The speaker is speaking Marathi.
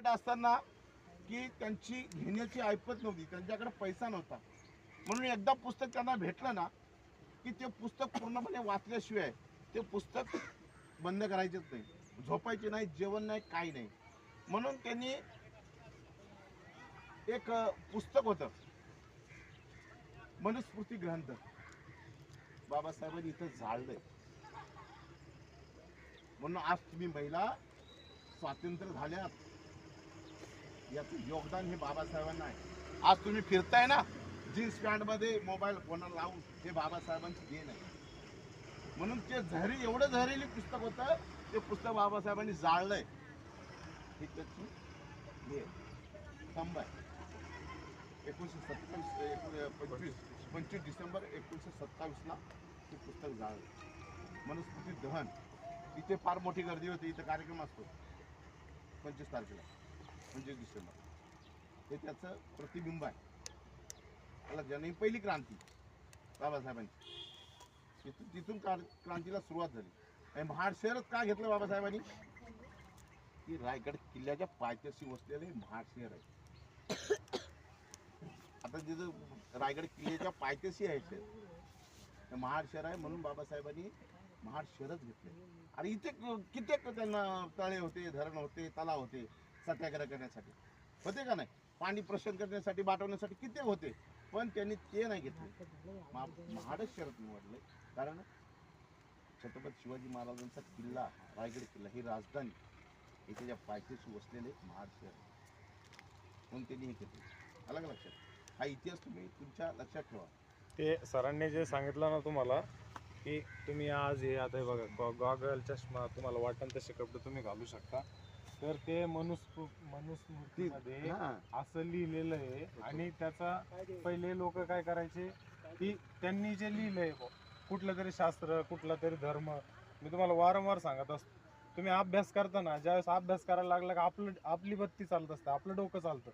त्यांच्याकडे असताना की त्यांची घेण्याची ऐपत नव्हती, त्यांच्याकडे पैसा नव्हता. म्हणून एकदा पुस्तक त्यांना भेटलं ना की ते पुस्तक पूर्णपणे वाचल्याशिवाय ते पुस्तक बंद करायचेच नाही, झोपायचे नाही, जेवण नाही, काही नाही. म्हणून त्यांनी एक पुस्तक होतं मनुस्मृती ग्रंथ, बाबासाहेबांनी इथं जाळलंय. म्हणून आज तुम्ही महिला स्वातंत्र्य झाल्यात, याचं योगदान हे बाबासाहेबांना आहे. आज तुम्ही फिरताय ना जीन्स पॅन्ट मध्ये मोबाईल फोनला लावून, हे बाबासाहेबांची देण आहे. म्हणून ते एवढं जहरीली पुस्तक होतं, ते पुस्तक बाबासाहेबांनी जाळलंय. ही त्याची स्तंभ आहे. 25 डिसेंबर 1927ला ते पुस्तक जाळलं, मनुस्मृती दहन. इथे फार मोठी गर्दी होती, इथे कार्यक्रम असतो 25 तारखेला, 25 डिसेंबर. हे त्याचं प्रतिबिंब आहे. त्याला पहिली क्रांती बाबासाहेबांची, तिथून क्रांतीला सुरुवात झाली. आणि महाड शहरच का घेतलं बाबासाहेबांनी? की रायगड किल्ल्याच्या पायथ्याशी वसलेले महाड शहर आहे. आता जिथं रायगड किल्ल्याच्या पायथ्याशी आहे शहर, महाड शहर आहे. म्हणून बाबासाहेबांनी महाड शहरच घेतले. आणि इथे कित्येक त्यांना तळे होते, धरण होते, तलाव होते सत्याग्रह करण्यासाठी, होते का नाही, पाणी प्रशन करण्यासाठी, बाटवण्यासाठी कित्येक होते. पण त्यांनी ते नाही घेतले, महाडच शहरात निवडले. कारण छत्रपती शिवाजी महाराजांचा किल्ला, रायगड किल्ला ही राजधानी, इथे ज्या पायथ्याशी वसलेले महाड शहर, म्हणून त्यांनी हे घेतले. अलग लक्षात, हा इतिहास तुम्ही तुमच्या लक्षात ठेवा. ते सरांनी जे सांगितलं ना तुम्हाला की तुम्ही आज हे आता हे बघा गॉगल, चष्मा, तुम्हाला वाटेल तसे कपडे तुम्ही घालू शकता. तर ते मनुस्मृतीमध्ये असं लिहिलेलं आहे. आणि त्याचा पहिले लोक काय करायचे की त्यांनी जे लिहिलंय कुठलं तरी शास्त्र, कुठला तरी धर्म, मी तुम्हाला वारंवार सांगत असतो, तुम्ही अभ्यास करताना ज्यावेळेस अभ्यास करायला लागला का आपली बत्ती चालत असते, आपलं डोकं चालतं.